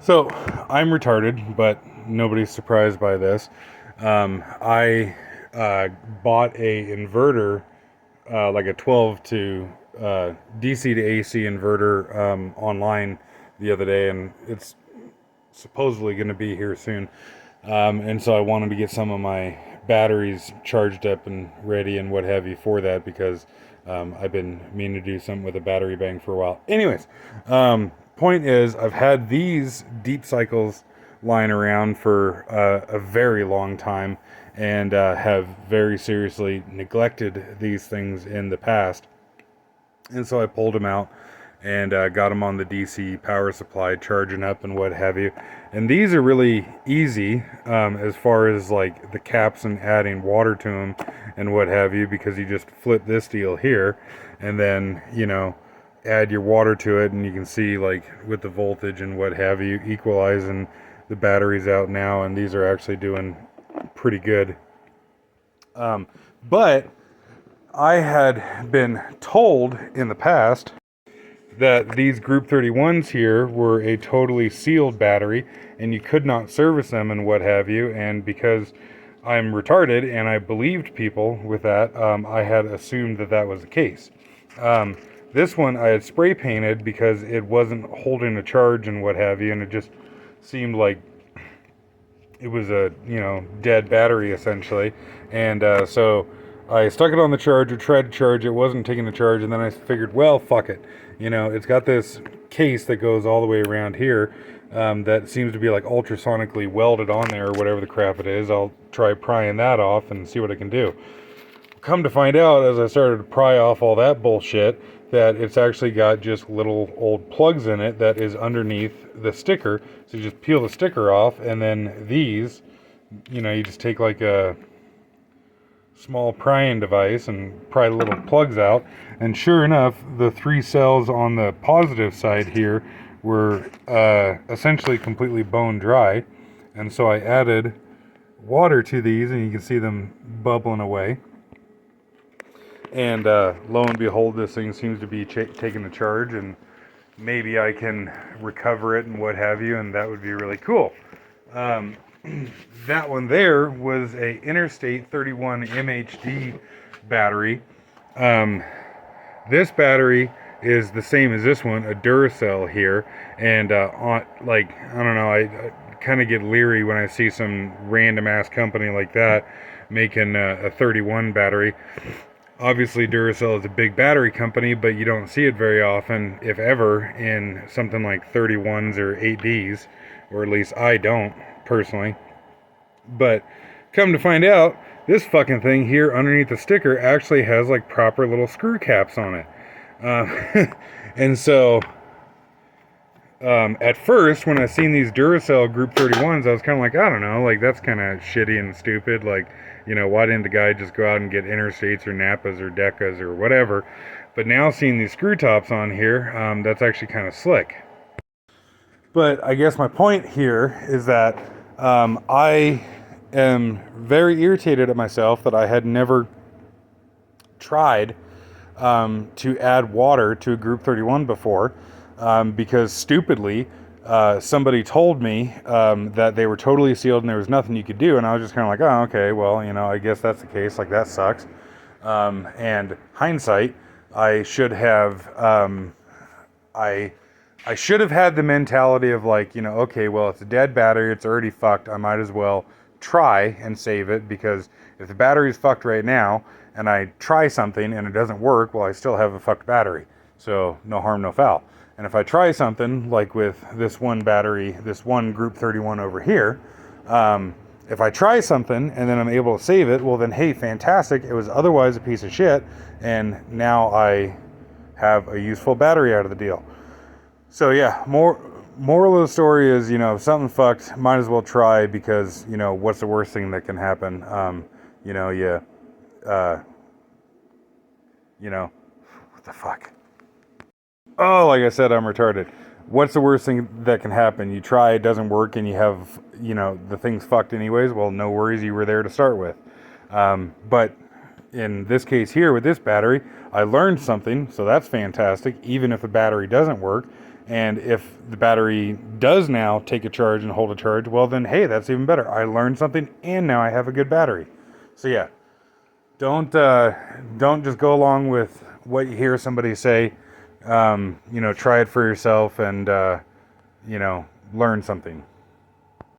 So I'm retarded, but nobody's surprised by this. I bought a inverter, like a 12 to DC to AC inverter online the other day, and it's supposedly going to be here soon. And so I wanted to get some of my batteries charged up and ready and what have you for that because I've been meaning to do something with a battery bank for a while. Anyways, point is, I've had these deep cycles lying around for a very long time and have very seriously neglected these things in the past. And so I pulled them out and got them on the DC power supply, charging up and what have you. And these are really easy as far as like the caps and adding water to them and what have you, because you just flip this deal here and then, add your water to it, and you can see like with the voltage and what have you, equalizing the batteries out now, and these are actually doing pretty good. But I had been told in the past that these Group 31s here were a totally sealed battery and you could not service them and what have you. And because I'm retarded and I believed people with that, I had assumed that that was the case. This one I had spray painted because it wasn't holding a charge and what have you, and it just seemed like it was a dead battery essentially. And so I stuck it on the charger, tried to charge it, wasn't taking the charge, and then I figured, well, fuck it. It's got this case that goes all the way around here that seems to be like ultrasonically welded on there or whatever the crap it is. I'll try prying that off and see what I can do. Come to find out, as I started to pry off all that bullshit, that it's actually got just little old plugs in it that is underneath the sticker. So you just peel the sticker off, and then these, you just take like a small prying device and pry the little plugs out, and sure enough, the 3 cells on the positive side here were essentially completely bone dry. And so I added water to these, and you can see them bubbling away. And lo and behold, this thing seems to be taking the charge, and maybe I can recover it and what have you, and that would be really cool. That one there was a Interstate 31 MHD battery. This battery is the same as this one, a Duracell here, and I don't know, I kind of get leery when I see some random ass company like that making a 31 battery. Obviously, Duracell is a big battery company, but you don't see it very often, if ever, in something like 31s or 8Ds, or at least I don't, personally. But come to find out, this fucking thing here underneath the sticker actually has like proper little screw caps on it. And so, at first, when I seen these Duracell Group 31s, I was kind of like, I don't know, like that's kind of shitty and stupid, like, why didn't the guy just go out and get Interstates or Napas or Decas or whatever? But now seeing these screw tops on here, that's actually kind of slick. But I guess my point here is that I am very irritated at myself that I had never tried to add water to a Group 31 before, because stupidly, somebody told me that they were totally sealed and there was nothing you could do, and I was just kind of like, oh, okay, well, I guess that's the case, like that sucks. And hindsight, I should have I should have had the mentality of like, okay, well, it's a dead battery, it's already fucked, I might as well try and save it, because if the battery is fucked right now and I try something and it doesn't work, well, I still have a fucked battery, so no harm, no foul. And if I try something like with this one battery, this one Group 31 over here, if I try something and then I'm able to save it, well then, hey, fantastic, it was otherwise a piece of shit, and now I have a useful battery out of the deal. So yeah, moral of the story is, if something fucked, might as well try, because, what's the worst thing that can happen? What the fuck? Oh, like I said, I'm retarded. What's the worst thing that can happen? You try, it doesn't work, and you have, the thing's fucked anyways. Well, no worries, you were there to start with. But in this case here with this battery, I learned something, so that's fantastic, even if the battery doesn't work. And if the battery does now take a charge and hold a charge, well then, hey, that's even better. I learned something, and now I have a good battery. So yeah, don't just go along with what you hear somebody say. Try it for yourself and learn something.